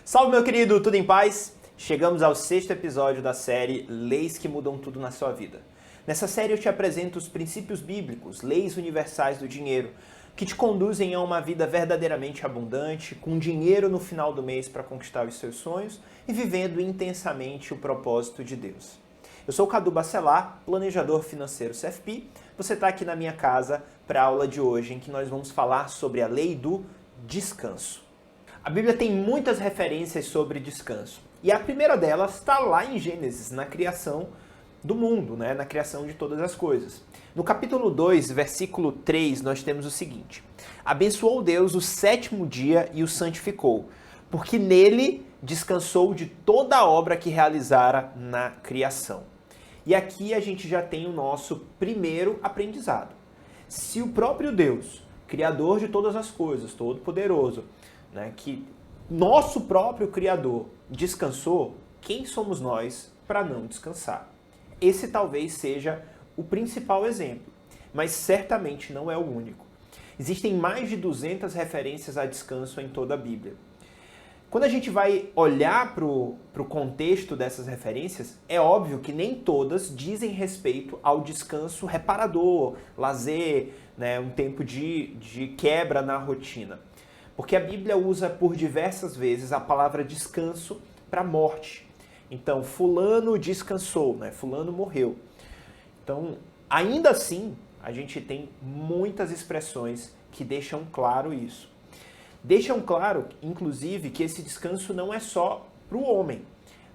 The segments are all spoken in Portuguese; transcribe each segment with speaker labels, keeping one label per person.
Speaker 1: Salve, meu querido, tudo em paz? Chegamos ao 6º episódio da série Leis que Mudam Tudo na Sua Vida. Nessa série eu te apresento os princípios bíblicos, leis universais do dinheiro, que te conduzem a uma vida verdadeiramente abundante, com dinheiro no final do mês para conquistar os seus sonhos e vivendo intensamente o propósito de Deus. Eu sou o Cadu Bacelar, planejador financeiro CFP. Você está aqui na minha casa para a aula de hoje, em que nós vamos falar sobre a lei do descanso. A Bíblia tem muitas referências sobre descanso. E a primeira delas está lá em Gênesis, na criação do mundo, na criação de todas as coisas. No capítulo 2, versículo 3, nós temos o seguinte: abençoou Deus o 7º dia e o santificou, porque nele descansou de toda a obra que realizara na criação. E aqui a gente já tem o nosso primeiro aprendizado. Se o próprio Deus, Criador de todas as coisas, Todo-Poderoso, que nosso próprio Criador descansou, quem somos nós para não descansar? Esse talvez seja o principal exemplo, mas certamente não é o único. Existem mais de 200 referências a descanso em toda a Bíblia. Quando a gente vai olhar para o contexto dessas referências, é óbvio que nem todas dizem respeito ao descanso reparador, lazer, um tempo de quebra na rotina. Porque a Bíblia usa por diversas vezes a palavra descanso para morte. Então, fulano descansou, fulano morreu. Então, ainda assim, a gente tem muitas expressões que deixam claro isso. Deixam claro, inclusive, que esse descanso não é só para o homem,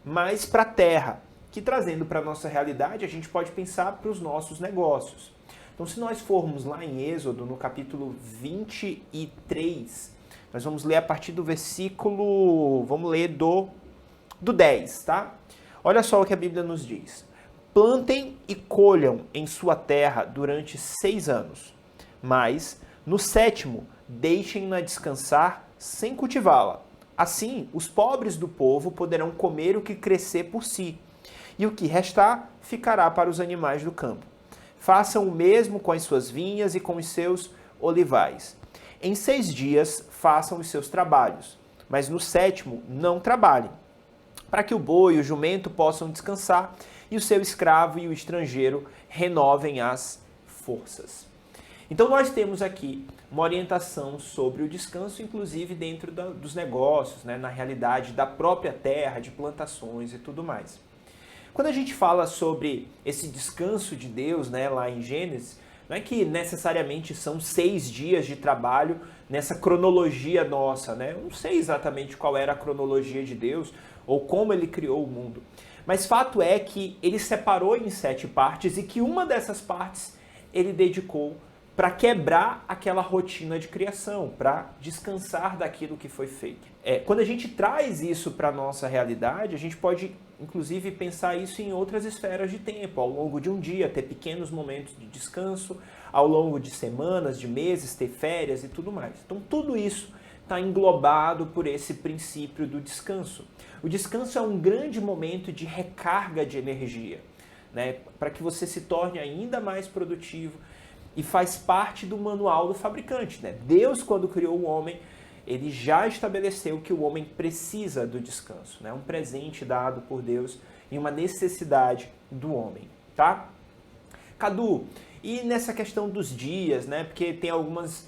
Speaker 1: mas para a terra, que trazendo para a nossa realidade, a gente pode pensar para os nossos negócios. Então, se nós formos lá em Êxodo, no capítulo 23, nós vamos ler a partir do versículo, vamos ler do 10, tá? Olha só o que a Bíblia nos diz. Plantem e colham em sua terra durante 6 anos, mas no 7º deixem-na descansar sem cultivá-la. Assim, os pobres do povo poderão comer o que crescer por si, e o que restar ficará para os animais do campo. Façam o mesmo com as suas vinhas e com os seus olivais. Em 6 dias façam os seus trabalhos, mas no 7º não trabalhem, para que o boi e o jumento possam descansar e o seu escravo e o estrangeiro renovem as forças. Então nós temos aqui uma orientação sobre o descanso, inclusive dentro dos negócios, na realidade da própria terra, de plantações e tudo mais. Quando a gente fala sobre esse descanso de Deus, lá em Gênesis, não é que necessariamente são 6 dias de trabalho nessa cronologia nossa, Eu não sei exatamente qual era a cronologia de Deus ou como ele criou o mundo. Mas fato é que ele separou em 7 partes e que uma dessas partes ele dedicou para quebrar aquela rotina de criação, para descansar daquilo que foi feito. Quando a gente traz isso para a nossa realidade, a gente pode, inclusive, pensar isso em outras esferas de tempo, ao longo de um dia, ter pequenos momentos de descanso, ao longo de semanas, de meses, ter férias e tudo mais. Então, tudo isso está englobado por esse princípio do descanso. O descanso é um grande momento de recarga de energia, para que você se torne ainda mais produtivo, e faz parte do manual do fabricante. Deus, quando criou o homem, ele já estabeleceu que o homem precisa do descanso. Um presente dado por Deus e uma necessidade do homem. Tá? Cadu, e nessa questão dos dias, porque tem algumas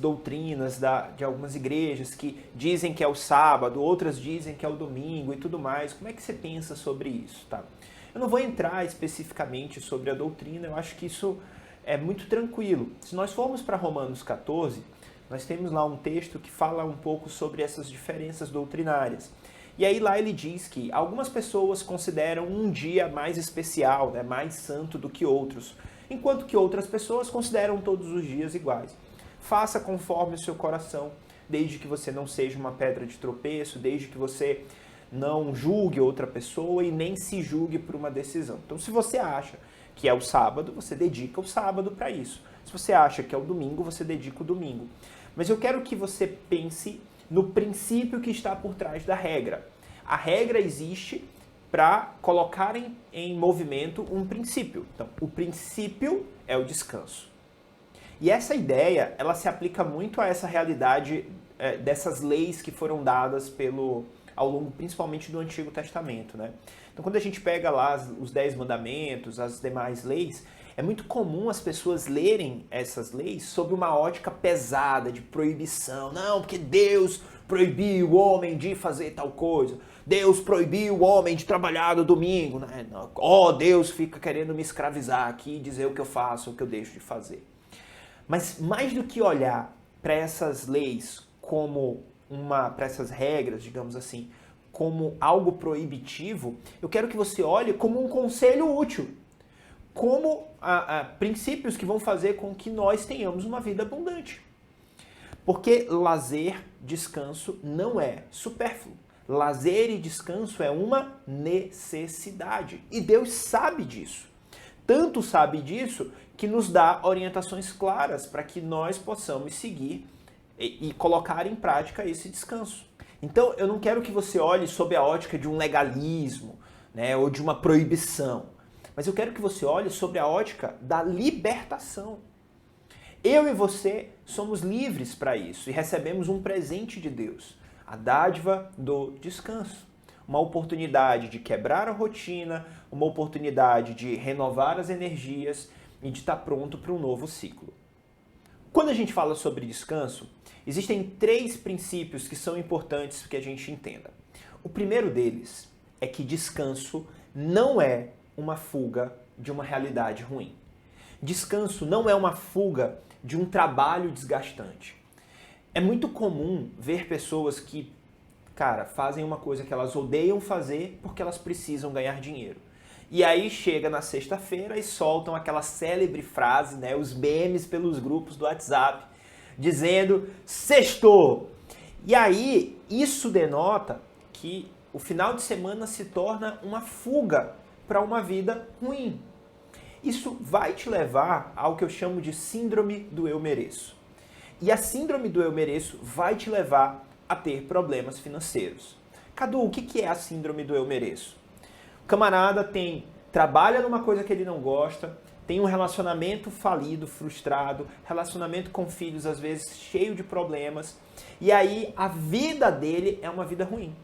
Speaker 1: doutrinas de algumas igrejas que dizem que é o sábado, outras dizem que é o domingo e tudo mais. Como é que você pensa sobre isso? Tá? Eu não vou entrar especificamente sobre a doutrina, eu acho que isso é muito tranquilo. Se nós formos para Romanos 14, nós temos lá um texto que fala um pouco sobre essas diferenças doutrinárias. E aí lá ele diz que algumas pessoas consideram um dia mais especial, mais santo do que outros, enquanto que outras pessoas consideram todos os dias iguais. Faça conforme o seu coração, desde que você não seja uma pedra de tropeço, desde que você não julgue outra pessoa e nem se julgue por uma decisão. Então, se você acha que é o sábado, você dedica o sábado para isso. Se você acha que é o domingo, você dedica o domingo. Mas eu quero que você pense no princípio que está por trás da regra. A regra existe para colocar em movimento um princípio. Então, o princípio é o descanso. E essa ideia, ela se aplica muito a essa realidade dessas leis que foram dadas ao longo principalmente do Antigo Testamento, né? Então quando a gente pega lá os 10 mandamentos, as demais leis, é muito comum as pessoas lerem essas leis sob uma ótica pesada de proibição. Não, porque Deus proibiu o homem de fazer tal coisa. Deus proibiu o homem de trabalhar no domingo. Né? Deus fica querendo me escravizar aqui e dizer o que eu faço, o que eu deixo de fazer. Mas mais do que olhar para essas leis para essas regras, digamos assim, como algo proibitivo, eu quero que você olhe como um conselho útil. Como princípios que vão fazer com que nós tenhamos uma vida abundante. Porque lazer, descanso não é supérfluo. Lazer e descanso é uma necessidade. E Deus sabe disso. Tanto sabe disso que nos dá orientações claras para que nós possamos seguir e colocar em prática esse descanso. Então, eu não quero que você olhe sob a ótica de um legalismo, né, ou de uma proibição. Mas eu quero que você olhe sobre a ótica da libertação. Eu e você somos livres para isso e recebemos um presente de Deus, a dádiva do descanso. Uma oportunidade de quebrar a rotina, uma oportunidade de renovar as energias e de estar pronto para um novo ciclo. Quando a gente fala sobre descanso, existem 3 princípios que são importantes que a gente entenda. O primeiro deles é que descanso não é uma fuga de uma realidade ruim. Descanso não é uma fuga de um trabalho desgastante. É muito comum ver pessoas que, fazem uma coisa que elas odeiam fazer porque elas precisam ganhar dinheiro. E aí chega na sexta-feira e soltam aquela célebre frase, né, os memes pelos grupos do WhatsApp, dizendo sextou. E aí isso denota que o final de semana se torna uma fuga para uma vida ruim. Isso vai te levar ao que eu chamo de síndrome do eu mereço. E a síndrome do eu mereço vai te levar a ter problemas financeiros. Cadu, o que é a síndrome do eu mereço? O camarada trabalha numa coisa que ele não gosta, tem um relacionamento falido, frustrado, relacionamento com filhos às vezes cheio de problemas, e aí a vida dele é uma vida ruim.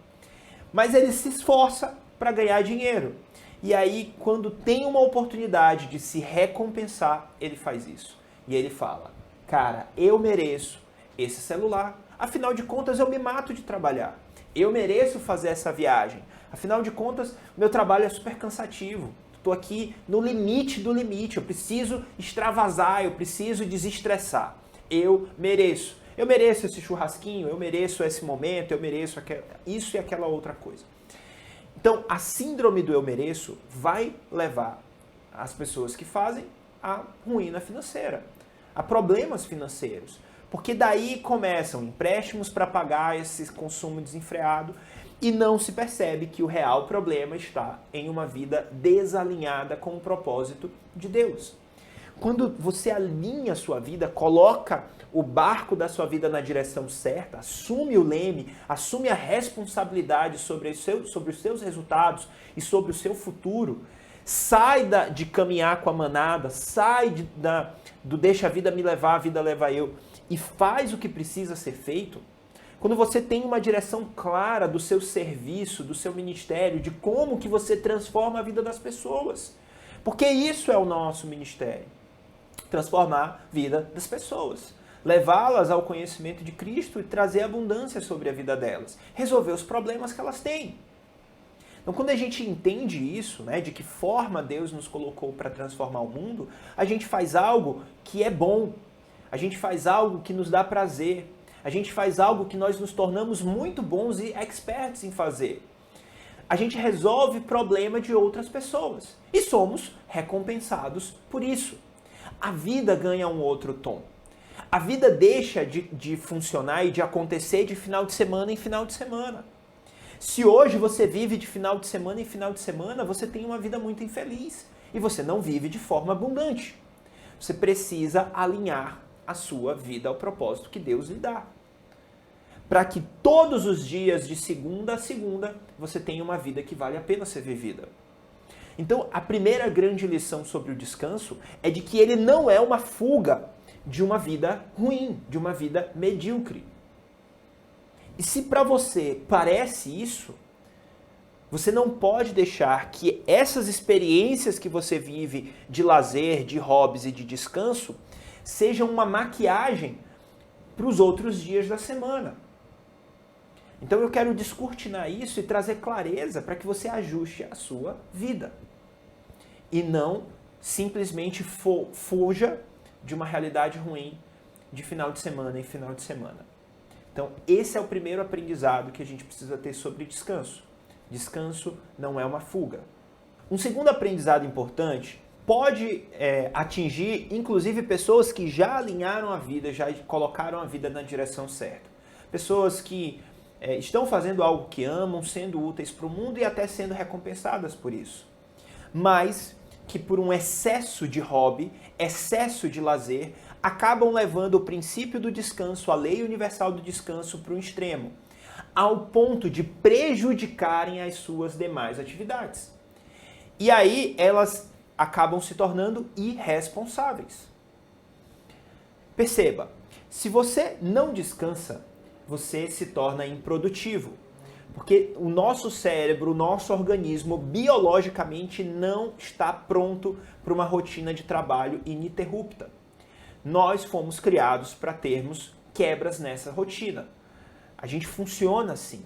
Speaker 1: Mas ele se esforça para ganhar dinheiro. E aí, quando tem uma oportunidade de se recompensar, ele faz isso. E ele fala, eu mereço esse celular, afinal de contas eu me mato de trabalhar. Eu mereço fazer essa viagem, afinal de contas meu trabalho é super cansativo. Estou aqui no limite do limite, eu preciso extravasar, eu preciso desestressar. Eu mereço esse churrasquinho, eu mereço esse momento, eu mereço isso e aquela outra coisa. Então, a síndrome do eu mereço vai levar as pessoas que fazem a ruína financeira, a problemas financeiros. Porque daí começam empréstimos para pagar esse consumo desenfreado e não se percebe que o real problema está em uma vida desalinhada com o propósito de Deus. Quando você alinha a sua vida, coloca o barco da sua vida na direção certa, assume o leme, assume a responsabilidade sobre os seus resultados e sobre o seu futuro, sai de caminhar com a manada, sai do deixa a vida me levar, a vida leva eu, e faz o que precisa ser feito. Quando você tem uma direção clara do seu serviço, do seu ministério, de como que você transforma a vida das pessoas. Porque isso é o nosso ministério. Transformar a vida das pessoas. Levá-las ao conhecimento de Cristo e trazer abundância sobre a vida delas. Resolver os problemas que elas têm. Então, quando a gente entende isso, né, de que forma Deus nos colocou para transformar o mundo, a gente faz algo que é bom. A gente faz algo que nos dá prazer. A gente faz algo que nós nos tornamos muito bons e experts em fazer. A gente resolve problema de outras pessoas. E somos recompensados por isso. A vida ganha um outro tom. A vida deixa de funcionar e de acontecer de final de semana em final de semana. Se hoje você vive de final de semana em final de semana, você tem uma vida muito infeliz. E você não vive de forma abundante. Você precisa alinhar a sua vida ao propósito que Deus lhe dá. Para que todos os dias, de segunda a segunda, você tenha uma vida que vale a pena ser vivida. Então, a primeira grande lição sobre o descanso é de que ele não é uma fuga de uma vida ruim, de uma vida medíocre. E se para você parece isso, você não pode deixar que essas experiências que você vive de lazer, de hobbies e de descanso sejam uma maquiagem para os outros dias da semana. Então eu quero descortinar isso e trazer clareza para que você ajuste a sua vida. E não simplesmente fuja de uma realidade ruim de final de semana em final de semana. Então esse é o primeiro aprendizado que a gente precisa ter sobre descanso. Descanso não é uma fuga. Um segundo aprendizado importante pode atingir, inclusive, pessoas que já alinharam a vida, já colocaram a vida na direção certa. Pessoas que estão fazendo algo que amam, sendo úteis para o mundo e até sendo recompensadas por isso. Mas que por um excesso de hobby, excesso de lazer, acabam levando o princípio do descanso, a lei universal do descanso, para um extremo, ao ponto de prejudicarem as suas demais atividades. E aí elas acabam se tornando irresponsáveis. Perceba, se você não descansa, você se torna improdutivo. Porque o nosso cérebro, o nosso organismo, biologicamente não está pronto para uma rotina de trabalho ininterrupta. Nós fomos criados para termos quebras nessa rotina. A gente funciona assim.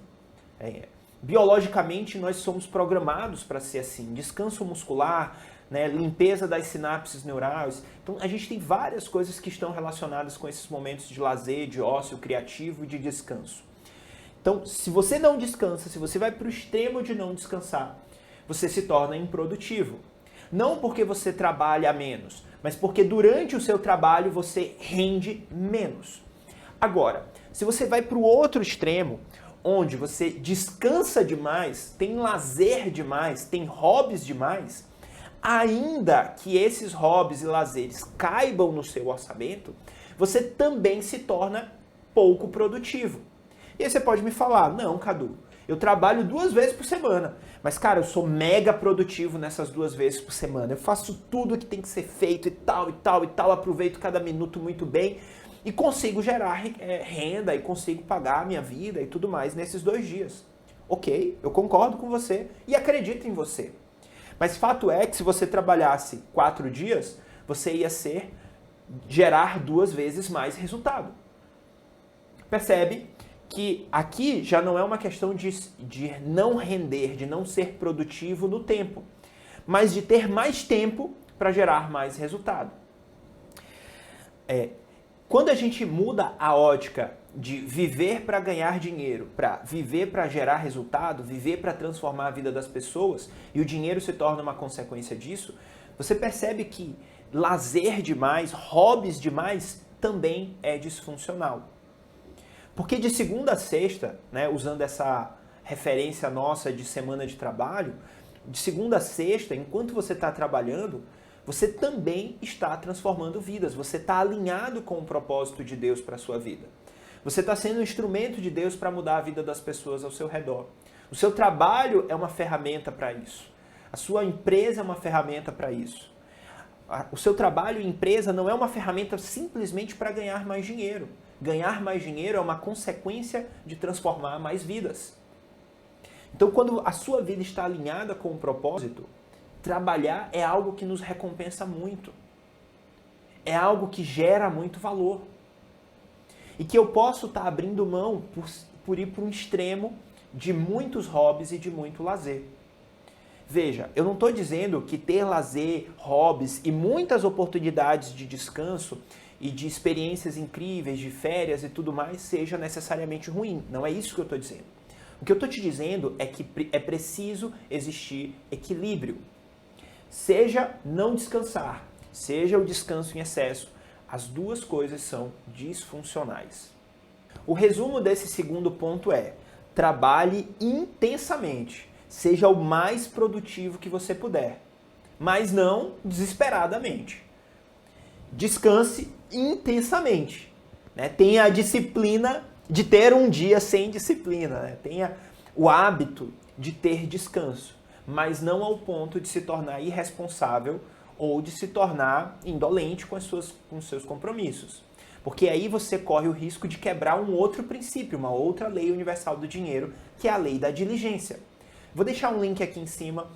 Speaker 1: Biologicamente, nós somos programados para ser assim. Descanso muscular, né, limpeza das sinapses neurais. Então, a gente tem várias coisas que estão relacionadas com esses momentos de lazer, de ócio criativo e de descanso. Então, se você não descansa, se você vai para o extremo de não descansar, você se torna improdutivo. Não porque você trabalha menos, mas porque durante o seu trabalho você rende menos. Agora, se você vai para o outro extremo, onde você descansa demais, tem lazer demais, tem hobbies demais, ainda que esses hobbies e lazeres caibam no seu orçamento, você também se torna pouco produtivo. E aí você pode me falar, não, Cadu, eu trabalho 2 vezes por semana, mas cara, eu sou mega produtivo nessas 2 vezes por semana, eu faço tudo que tem que ser feito e tal, e tal, e tal, aproveito cada minuto muito bem e consigo gerar renda e consigo pagar a minha vida e tudo mais nesses 2 dias. Ok, eu concordo com você e acredito em você. Mas fato é que se você trabalhasse 4 dias, você ia gerar 2 vezes mais resultado. Percebe que aqui já não é uma questão de não render, de não ser produtivo no tempo, mas de ter mais tempo para gerar mais resultado. Quando a gente muda a ótica de viver para ganhar dinheiro, para viver para gerar resultado, viver para transformar a vida das pessoas, e o dinheiro se torna uma consequência disso, você percebe que lazer demais, hobbies demais, também é disfuncional. Porque de segunda a sexta, né, usando essa referência nossa de semana de trabalho, de segunda a sexta, enquanto você está trabalhando, você também está transformando vidas, você está alinhado com o propósito de Deus para a sua vida. Você está sendo um instrumento de Deus para mudar a vida das pessoas ao seu redor. O seu trabalho é uma ferramenta para isso. A sua empresa é uma ferramenta para isso. O seu trabalho e empresa não é uma ferramenta simplesmente para ganhar mais dinheiro. Ganhar mais dinheiro é uma consequência de transformar mais vidas. Então, quando a sua vida está alinhada com o propósito, trabalhar é algo que nos recompensa muito. É algo que gera muito valor. E que eu posso estar abrindo mão por ir para um extremo de muitos hobbies e de muito lazer. Veja, eu não estou dizendo que ter lazer, hobbies e muitas oportunidades de descanso e de experiências incríveis, de férias e tudo mais, seja necessariamente ruim. Não é isso que eu estou dizendo. O que eu estou te dizendo é que é preciso existir equilíbrio. Seja não descansar, seja o descanso em excesso, as duas coisas são disfuncionais. O resumo desse segundo ponto é: trabalhe intensamente, seja o mais produtivo que você puder, mas não desesperadamente. Descanse intensamente, né? Tenha a disciplina de ter um dia sem disciplina, né? Tenha o hábito de ter descanso, mas não ao ponto de se tornar irresponsável ou de se tornar indolente com os seus compromissos. Porque aí você corre o risco de quebrar um outro princípio, uma outra lei universal do dinheiro, que é a lei da diligência. Vou deixar um link aqui em cima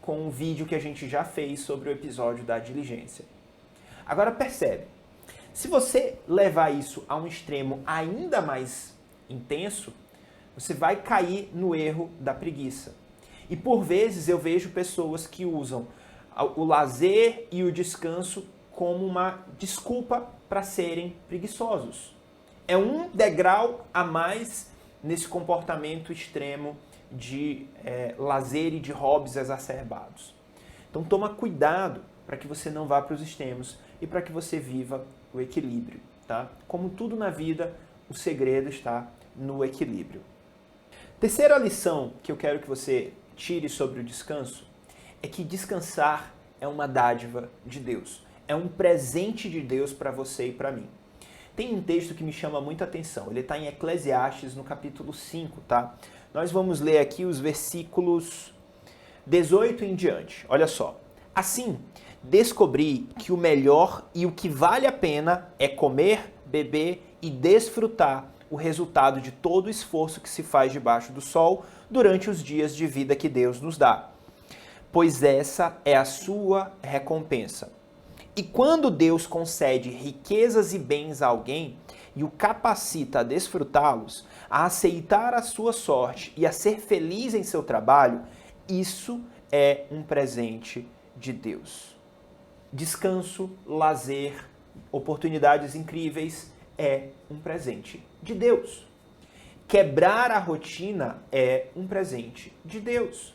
Speaker 1: com um vídeo que a gente já fez sobre o episódio da diligência. Agora percebe, se você levar isso a um extremo ainda mais intenso, você vai cair no erro da preguiça. E por vezes eu vejo pessoas que usam o lazer e o descanso como uma desculpa para serem preguiçosos. É um degrau a mais nesse comportamento extremo de lazer e de hobbies exacerbados. Então toma cuidado para que você não vá para os extremos e para que você viva o equilíbrio, tá? Como tudo na vida, o segredo está no equilíbrio. Terceira lição que eu quero que você tire sobre o descanso é que descansar é uma dádiva de Deus. É um presente de Deus para você e para mim. Tem um texto que me chama muita atenção. Ele está em Eclesiastes, no capítulo 5, tá? Nós vamos ler aqui os versículos 18 em diante. Olha só. Assim, descobri que o melhor e o que vale a pena é comer, beber e desfrutar o resultado de todo o esforço que se faz debaixo do sol durante os dias de vida que Deus nos dá. Pois essa é a sua recompensa. E quando Deus concede riquezas e bens a alguém e o capacita a desfrutá-los, a aceitar a sua sorte e a ser feliz em seu trabalho, isso é um presente de Deus. Descanso, lazer, oportunidades incríveis é um presente de Deus. Quebrar a rotina é um presente de Deus.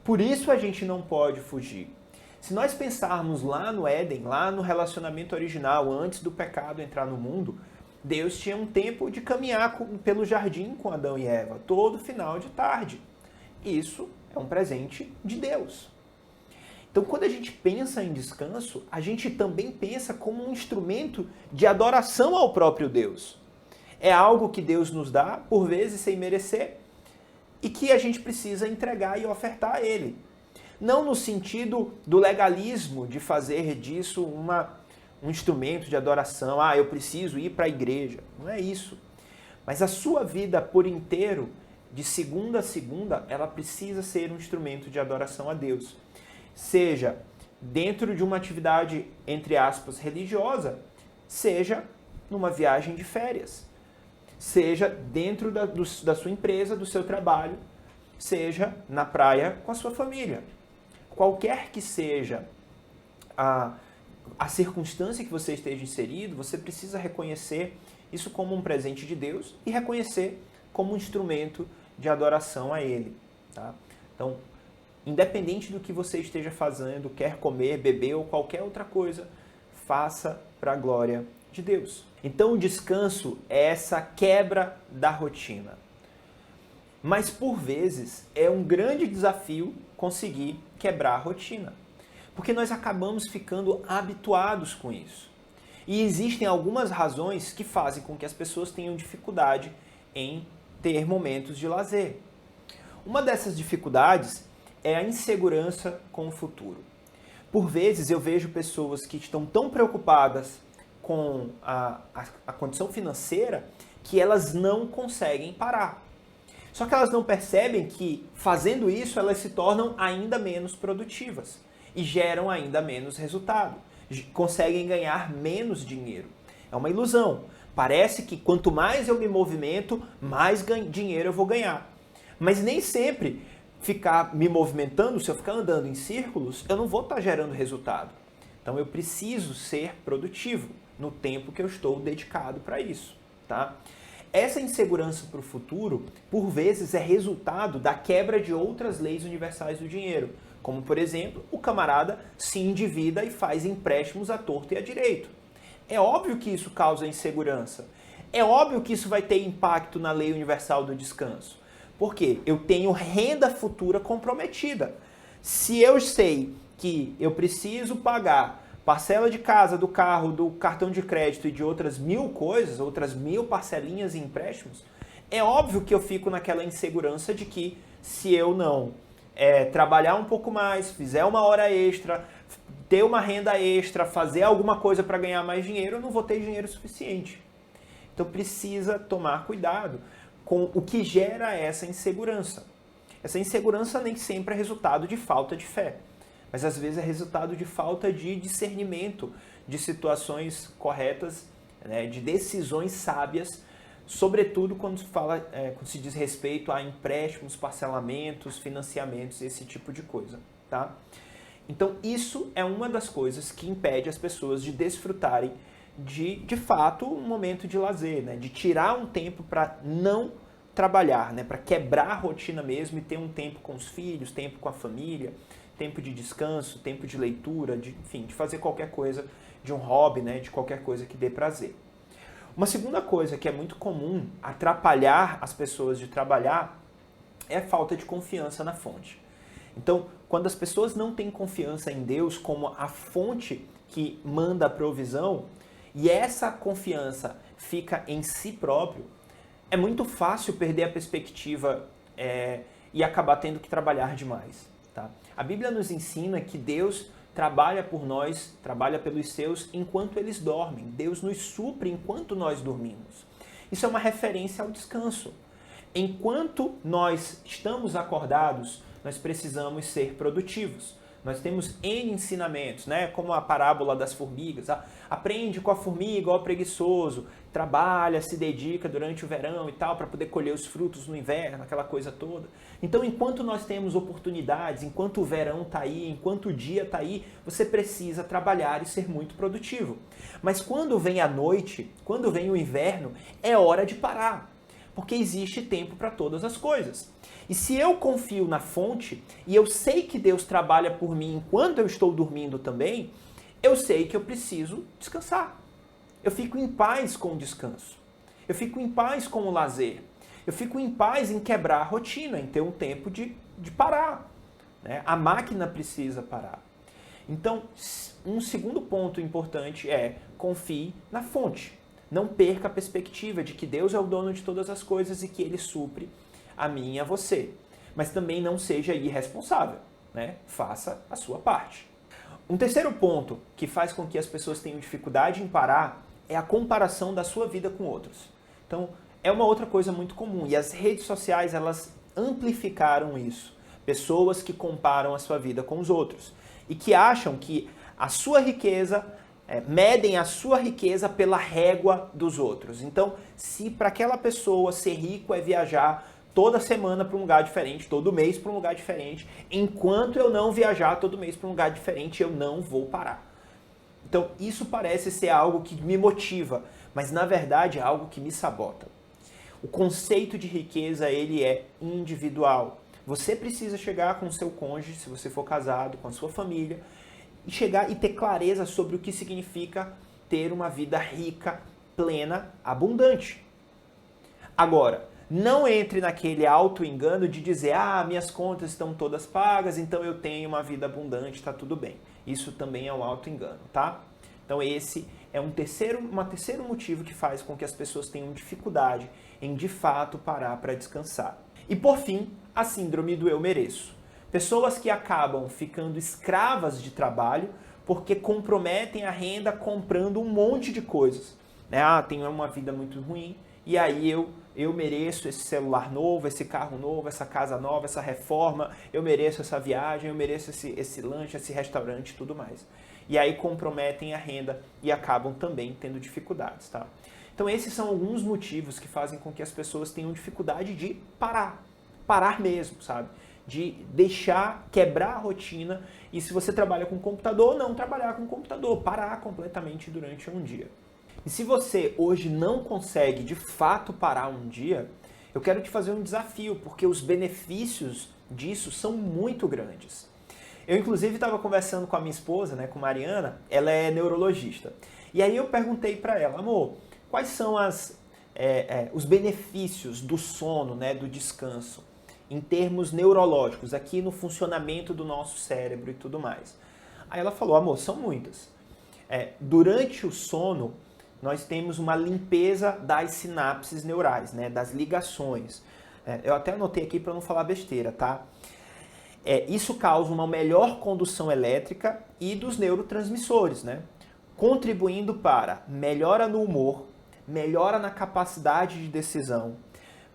Speaker 1: Por isso a gente não pode fugir. Se nós pensarmos lá no Éden, lá no relacionamento original, antes do pecado entrar no mundo, Deus tinha um tempo de caminhar pelo jardim com Adão e Eva, todo final de tarde. Isso é um presente de Deus. Então, quando a gente pensa em descanso, a gente também pensa como um instrumento de adoração ao próprio Deus. É algo que Deus nos dá, por vezes sem merecer, e que a gente precisa entregar e ofertar a Ele. Não no sentido do legalismo, de fazer disso um instrumento de adoração. Ah, eu preciso ir para a igreja. Não é isso. Mas a sua vida por inteiro, de segunda a segunda, ela precisa ser um instrumento de adoração a Deus. Seja dentro de uma atividade, entre aspas, religiosa, seja numa viagem de férias, seja dentro da sua empresa, do seu trabalho, seja na praia com a sua família. Qualquer que seja a circunstância que você esteja inserido, você precisa reconhecer isso como um presente de Deus e reconhecer como um instrumento de adoração a Ele. Tá? Então, independente do que você esteja fazendo, quer comer, beber ou qualquer outra coisa, faça para a glória de Deus. Então o descanso é essa quebra da rotina. Mas por vezes é um grande desafio conseguir quebrar a rotina. Porque nós acabamos ficando habituados com isso. E existem algumas razões que fazem com que as pessoas tenham dificuldade em ter momentos de lazer. Uma dessas dificuldades é a insegurança com o futuro. Por vezes eu vejo pessoas que estão tão preocupadas com a condição financeira que elas não conseguem parar. Só que elas não percebem que, fazendo isso, elas se tornam ainda menos produtivas e geram ainda menos resultado. Conseguem ganhar menos dinheiro. É uma ilusão. Parece que quanto mais eu me movimento, mais dinheiro eu vou ganhar. Mas nem sempre ficar me movimentando, se eu ficar andando em círculos, eu não vou estar gerando resultado. Então eu preciso ser produtivo no tempo que eu estou dedicado para isso, tá? Essa insegurança para o futuro, por vezes, é resultado da quebra de outras leis universais do dinheiro, como, por exemplo, o camarada se endivida e faz empréstimos à torto e à direito. É óbvio que isso causa insegurança. É óbvio que isso vai ter impacto na lei universal do descanso. Por quê? Eu tenho renda futura comprometida. Se eu sei que eu preciso pagar parcela de casa, do carro, do cartão de crédito e de outras 1000 coisas, outras 1000 parcelinhas e empréstimos, é óbvio que eu fico naquela insegurança de que se eu não trabalhar um pouco mais, fizer uma hora extra, ter uma renda extra, fazer alguma coisa para ganhar mais dinheiro, eu não vou ter dinheiro suficiente. Então precisa tomar cuidado com o que gera essa insegurança. Essa insegurança nem sempre é resultado de falta de fé, mas às vezes é resultado de falta de discernimento de situações corretas, né, de decisões sábias, sobretudo quando se diz respeito a empréstimos, parcelamentos, financiamentos, esse tipo de coisa, tá? Então isso é uma das coisas que impede as pessoas de desfrutarem de fato um momento de lazer, né, de tirar um tempo para não trabalhar, né, para quebrar a rotina mesmo e ter um tempo com os filhos, tempo com a família, tempo de descanso, tempo de leitura, enfim, de fazer qualquer coisa, de um hobby, né, de qualquer coisa que dê prazer. Uma segunda coisa que é muito comum atrapalhar as pessoas de trabalhar é a falta de confiança na fonte. Então, quando as pessoas não têm confiança em Deus como a fonte que manda a provisão, e essa confiança fica em si próprio, é muito fácil perder a perspectiva e acabar tendo que trabalhar demais. Tá? A Bíblia nos ensina que Deus trabalha por nós, trabalha pelos seus enquanto eles dormem. Deus nos supre enquanto nós dormimos. Isso é uma referência ao descanso. Enquanto nós estamos acordados, nós precisamos ser produtivos. Nós temos N ensinamentos, né? Como a parábola das formigas. Aprende com a formiga, ó preguiçoso, trabalha, se dedica durante o verão e tal, para poder colher os frutos no inverno, aquela coisa toda. Então, enquanto nós temos oportunidades, enquanto o verão está aí, enquanto o dia está aí, você precisa trabalhar e ser muito produtivo. Mas quando vem a noite, quando vem o inverno, é hora de parar, porque existe tempo para todas as coisas. E se eu confio na fonte, e eu sei que Deus trabalha por mim enquanto eu estou dormindo também, eu sei que eu preciso descansar. Eu fico em paz com o descanso. Eu fico em paz com o lazer. Eu fico em paz em quebrar a rotina, em ter um tempo de parar. Né? A máquina precisa parar. Então, um segundo ponto importante é confie na fonte. Não perca a perspectiva de que Deus é o dono de todas as coisas e que Ele supre a mim e a você. Mas também não seja irresponsável, né? Faça a sua parte. Um terceiro ponto que faz com que as pessoas tenham dificuldade em parar é a comparação da sua vida com outros. Então, é uma outra coisa muito comum e as redes sociais, elas amplificaram isso. Pessoas que comparam a sua vida com os outros e que acham que a sua riqueza, medem a sua riqueza pela régua dos outros. Então, se para aquela pessoa ser rico é viajar toda semana para um lugar diferente, todo mês para um lugar diferente, enquanto eu não viajar todo mês para um lugar diferente, eu não vou parar. Então, isso parece ser algo que me motiva, mas na verdade é algo que me sabota. O conceito de riqueza, ele é individual. Você precisa chegar com o seu cônjuge, se você for casado, com a sua família, e chegar e ter clareza sobre o que significa ter uma vida rica, plena, abundante. Agora, não entre naquele auto-engano de dizer, minhas contas estão todas pagas, então eu tenho uma vida abundante, está tudo bem. Isso também é um auto-engano, tá? Então esse é um terceiro motivo que faz com que as pessoas tenham dificuldade em, de fato, parar para descansar. E por fim, a síndrome do eu mereço. Pessoas que acabam ficando escravas de trabalho porque comprometem a renda comprando um monte de coisas. Né? Tenho uma vida muito ruim e aí eu mereço esse celular novo, esse carro novo, essa casa nova, essa reforma, eu mereço essa viagem, eu mereço esse lanche, esse restaurante e tudo mais. E aí comprometem a renda e acabam também tendo dificuldades, tá? Então esses são alguns motivos que fazem com que as pessoas tenham dificuldade de parar mesmo, sabe? De deixar, quebrar a rotina e se você trabalha com computador, não trabalhar com computador, parar completamente durante um dia. E se você hoje não consegue de fato parar um dia, eu quero te fazer um desafio, porque os benefícios disso são muito grandes. Eu inclusive estava conversando com a minha esposa, né, com Mariana, ela é neurologista. E aí eu perguntei para ela, amor, quais são os benefícios do sono, né, do descanso, em termos neurológicos, aqui no funcionamento do nosso cérebro e tudo mais. Aí ela falou, amor, são muitas. Durante o sono, nós temos uma limpeza das sinapses neurais, né, das ligações. Eu até anotei aqui para não falar besteira, tá? Isso causa uma melhor condução elétrica e dos neurotransmissores, né? Contribuindo para melhora no humor, melhora na capacidade de decisão,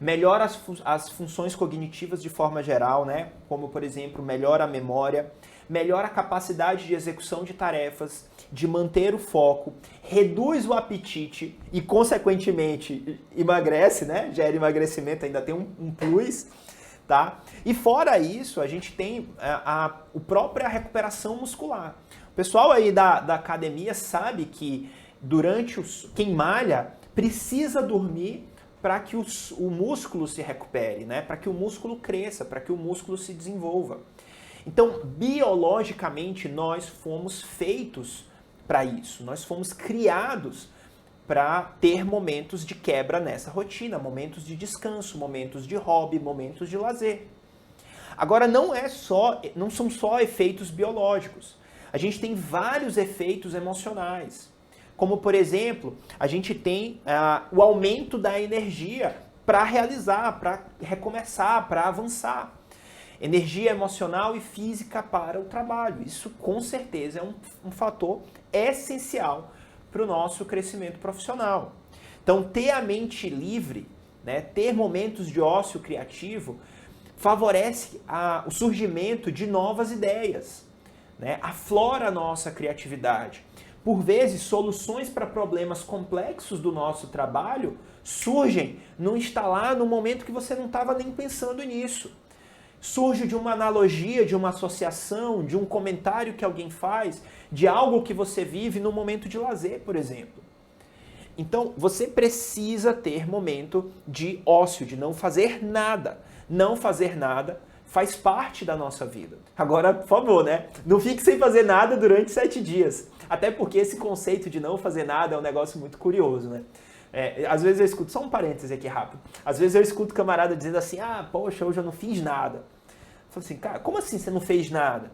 Speaker 1: melhora as funções cognitivas de forma geral, né? Como, por exemplo, melhora a memória, melhora a capacidade de execução de tarefas, de manter o foco, reduz o apetite e, consequentemente, emagrece, né? Gera emagrecimento, ainda tem um plus, tá? E fora isso, a gente tem a própria recuperação muscular. O pessoal aí da academia sabe que quem malha precisa dormir para que o músculo se recupere, né? Para que o músculo cresça, para que o músculo se desenvolva. Então, biologicamente, nós fomos feitos para isso. Nós fomos criados para ter momentos de quebra nessa rotina, momentos de descanso, momentos de hobby, momentos de lazer. Agora, não são só efeitos biológicos. A gente tem vários efeitos emocionais. Como, por exemplo, a gente tem o aumento da energia para realizar, para recomeçar, para avançar. Energia emocional e física para o trabalho. Isso, com certeza, é um fator essencial para o nosso crescimento profissional. Então, ter a mente livre, né, ter momentos de ócio criativo, favorece o surgimento de novas ideias, né, aflora a nossa criatividade. Por vezes, soluções para problemas complexos do nosso trabalho surgem no momento que você não estava nem pensando nisso. Surge de uma analogia, de uma associação, de um comentário que alguém faz, de algo que você vive no momento de lazer, por exemplo. Então, você precisa ter momento de ócio, de não fazer nada. Não fazer nada faz parte da nossa vida. Agora, por favor, né? Não fique sem fazer nada durante 7 dias. Até porque esse conceito de não fazer nada é um negócio muito curioso, né? Às vezes eu escuto, só um parêntese aqui rápido, às vezes eu escuto camarada dizendo assim, poxa, hoje eu não fiz nada. Eu falo assim, cara, como assim você não fez nada?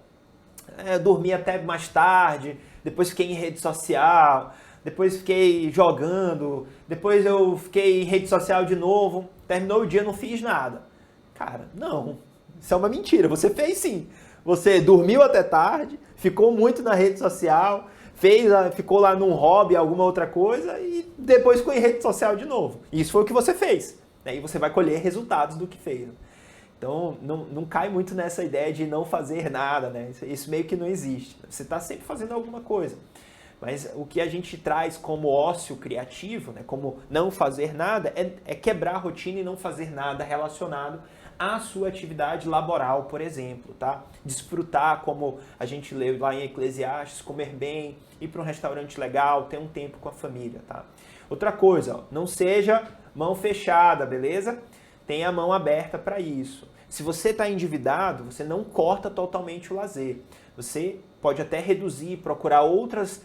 Speaker 1: Eu dormi até mais tarde, depois fiquei em rede social, depois fiquei jogando, depois eu fiquei em rede social de novo, terminou o dia, não fiz nada. Cara, não, isso é uma mentira, você fez sim. Você dormiu até tarde, ficou muito na rede social, ficou lá num hobby, alguma outra coisa, e depois ficou em rede social de novo. Isso foi o que você fez. E você vai colher resultados do que fez. Então, não cai muito nessa ideia de não fazer nada, né? Isso meio que não existe. Você está sempre fazendo alguma coisa. Mas o que a gente traz como ócio criativo, né, como não fazer nada, é quebrar a rotina e não fazer nada relacionado à sua atividade laboral, por exemplo, tá? Desfrutar, como a gente lê lá em Eclesiastes, comer bem, ir para um restaurante legal, ter um tempo com a família, tá? Outra coisa, não seja mão fechada, beleza? Tenha a mão aberta para isso. Se você está endividado, você não corta totalmente o lazer. Você pode até reduzir, procurar outras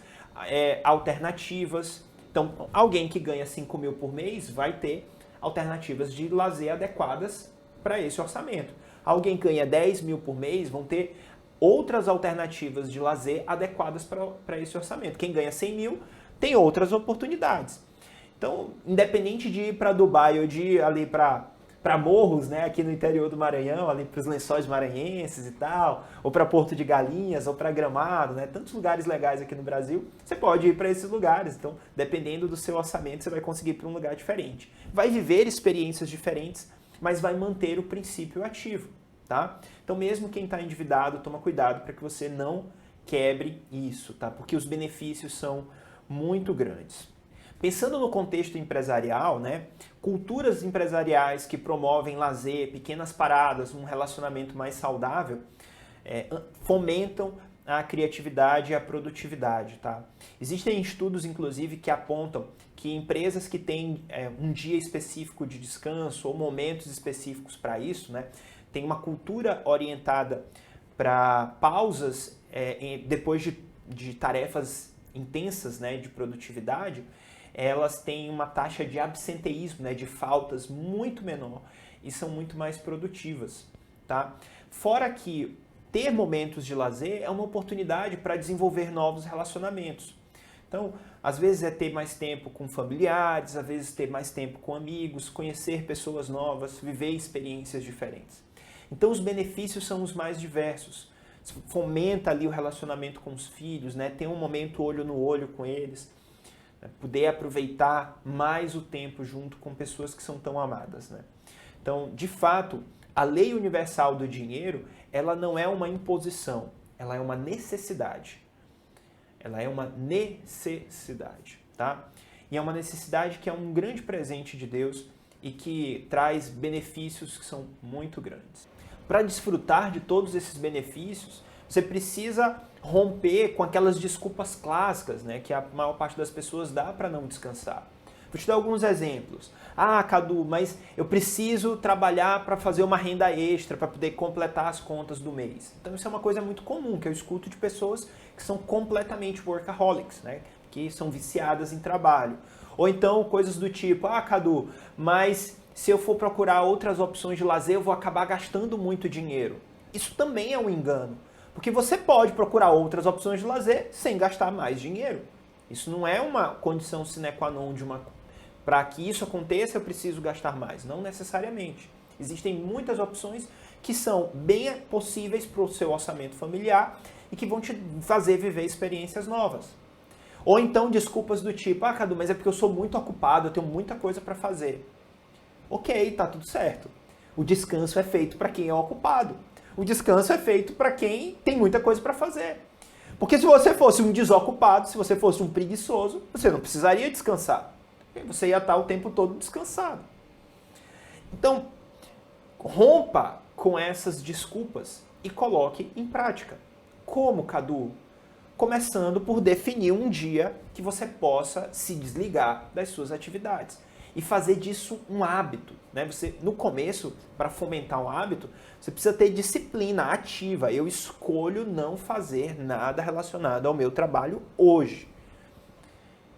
Speaker 1: alternativas. Então, alguém que ganha 5 mil por mês vai ter alternativas de lazer adequadas para esse orçamento. Alguém que ganha 10 mil por mês vão ter outras alternativas de lazer adequadas para esse orçamento. Quem ganha 100 mil tem outras oportunidades. Então, independente de ir para Dubai ou de ir ali para Morros, né, aqui no interior do Maranhão, ali para os Lençóis Maranhenses e tal, ou para Porto de Galinhas, ou para Gramado, né, tantos lugares legais aqui no Brasil, você pode ir para esses lugares. Então, dependendo do seu orçamento, você vai conseguir ir para um lugar diferente. Vai viver experiências diferentes, mas vai manter o princípio ativo, tá? Então, mesmo quem está endividado, toma cuidado para que você não quebre isso, tá? Porque os benefícios são muito grandes. Pensando no contexto empresarial, né, culturas empresariais que promovem lazer, pequenas paradas, um relacionamento mais saudável, fomentam a criatividade e a produtividade. Tá? Existem estudos, inclusive, que apontam que empresas que têm um dia específico de descanso ou momentos específicos para isso, né, tem uma cultura orientada para pausas depois de tarefas intensas, né, de produtividade, elas têm uma taxa de absenteísmo, né, de faltas muito menor e são muito mais produtivas, tá? Fora que ter momentos de lazer é uma oportunidade para desenvolver novos relacionamentos. Então, às vezes é ter mais tempo com familiares, às vezes ter mais tempo com amigos, conhecer pessoas novas, viver experiências diferentes. Então os benefícios são os mais diversos. Fomenta ali o relacionamento com os filhos, né? Ter um momento olho no olho com eles, né? Poder aproveitar mais o tempo junto com pessoas que são tão amadas, né? Então, de fato, a lei universal do dinheiro, ela não é uma imposição, ela é uma necessidade. Ela é uma necessidade, tá? E é uma necessidade que é um grande presente de Deus e que traz benefícios que são muito grandes. Para desfrutar de todos esses benefícios, você precisa romper com aquelas desculpas clássicas, né, que a maior parte das pessoas dá para não descansar. Vou te dar alguns exemplos. Ah, Cadu, mas eu preciso trabalhar para fazer uma renda extra, para poder completar as contas do mês. Então isso é uma coisa muito comum, que eu escuto de pessoas que são completamente workaholics, né? Que são viciadas em trabalho. Ou então coisas do tipo, ah, Cadu, mas se eu for procurar outras opções de lazer, eu vou acabar gastando muito dinheiro. Isso também é um engano, porque você pode procurar outras opções de lazer sem gastar mais dinheiro. Isso não é uma condição sine qua non de uma... Para que isso aconteça, eu preciso gastar mais. Não necessariamente. Existem muitas opções que são bem possíveis para o seu orçamento familiar e que vão te fazer viver experiências novas. Ou então desculpas do tipo, ah, Cadu, mas é porque eu sou muito ocupado, eu tenho muita coisa para fazer. Ok, tá tudo certo. O descanso é feito para quem é ocupado. O descanso é feito para quem tem muita coisa para fazer. Porque se você fosse um desocupado, se você fosse um preguiçoso, você não precisaria descansar. Você ia estar o tempo todo descansado. Então, rompa com essas desculpas e coloque em prática. Como, Cadu? Começando por definir um dia que você possa se desligar das suas atividades e fazer disso um hábito, né? Você, no começo, para fomentar um hábito, você precisa ter disciplina ativa. Eu escolho não fazer nada relacionado ao meu trabalho hoje.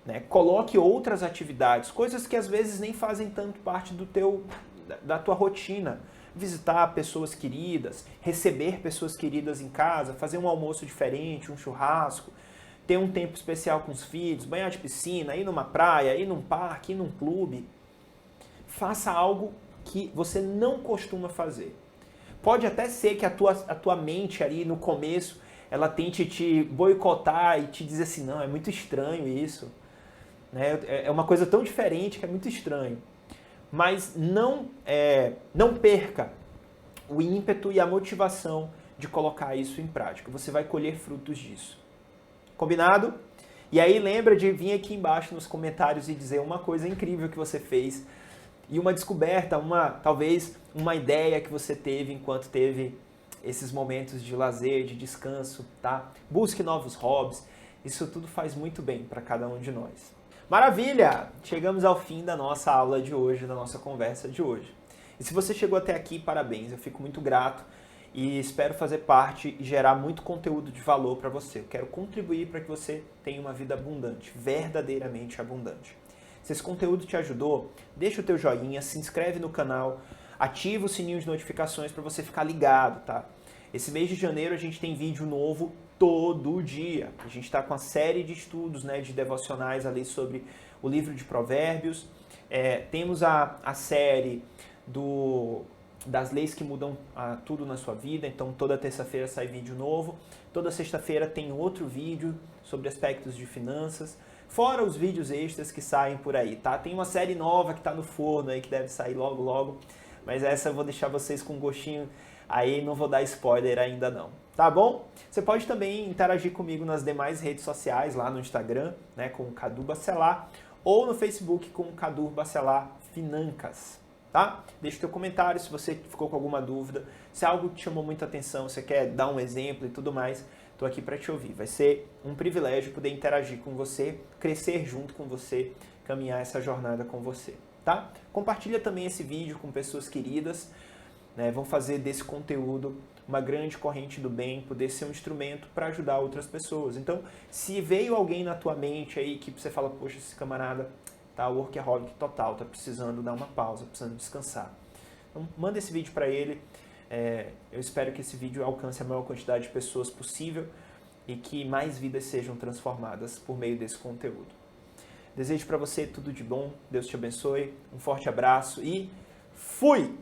Speaker 1: Né? Coloque outras atividades, coisas que às vezes nem fazem tanto parte da tua rotina. Visitar pessoas queridas, receber pessoas queridas em casa, fazer um almoço diferente, um churrasco, ter um tempo especial com os filhos, banhar de piscina, ir numa praia, ir num parque, ir num clube. Faça algo que você não costuma fazer. Pode até ser que a tua mente ali no começo, ela tente te boicotar e te dizer assim, não, é muito estranho isso. Né? É uma coisa tão diferente que é muito estranho. Mas não perca o ímpeto e a motivação de colocar isso em prática. Você vai colher frutos disso. Combinado? E aí lembra de vir aqui embaixo nos comentários e dizer uma coisa incrível que você fez e uma descoberta, talvez uma ideia que você teve enquanto teve esses momentos de lazer, de descanso, tá? Busque novos hobbies. Isso tudo faz muito bem para cada um de nós. Maravilha! Chegamos ao fim da nossa aula de hoje, da nossa conversa de hoje. E se você chegou até aqui, parabéns, eu fico muito grato e espero fazer parte e gerar muito conteúdo de valor para você. Eu quero contribuir para que você tenha uma vida abundante, verdadeiramente abundante. Se esse conteúdo te ajudou, deixa o teu joinha, se inscreve no canal, ativa o sininho de notificações para você ficar ligado, tá? Esse mês de janeiro a gente tem vídeo novo todo dia. A gente está com a série de estudos, né, de devocionais ali sobre o livro de Provérbios. Temos a série das leis que mudam tudo na sua vida. Então toda terça-feira sai vídeo novo. Toda sexta-feira tem outro vídeo sobre aspectos de finanças. Fora os vídeos extras que saem por aí, tá? Tem uma série nova que está no forno aí, que deve sair logo, logo. Mas essa eu vou deixar vocês com um gostinho. Aí não vou dar spoiler ainda não, tá bom? Você pode também interagir comigo nas demais redes sociais, lá no Instagram, né, com o Cadu Bacelar, ou no Facebook com o Cadu Bacelar Financas, tá? Deixa o teu comentário se você ficou com alguma dúvida, se algo te chamou muita atenção, você quer dar um exemplo e tudo mais, estou aqui para te ouvir. Vai ser um privilégio poder interagir com você, crescer junto com você, caminhar essa jornada com você, tá? Compartilha também esse vídeo com pessoas queridas, né, vão fazer desse conteúdo uma grande corrente do bem, poder ser um instrumento para ajudar outras pessoas. Então, se veio alguém na tua mente aí que você fala, poxa, esse camarada tá workaholic total, tá precisando dar uma pausa, precisando descansar. Então, manda esse vídeo para ele. Eu espero que esse vídeo alcance a maior quantidade de pessoas possível e que mais vidas sejam transformadas por meio desse conteúdo. Desejo para você tudo de bom, Deus te abençoe, um forte abraço e fui!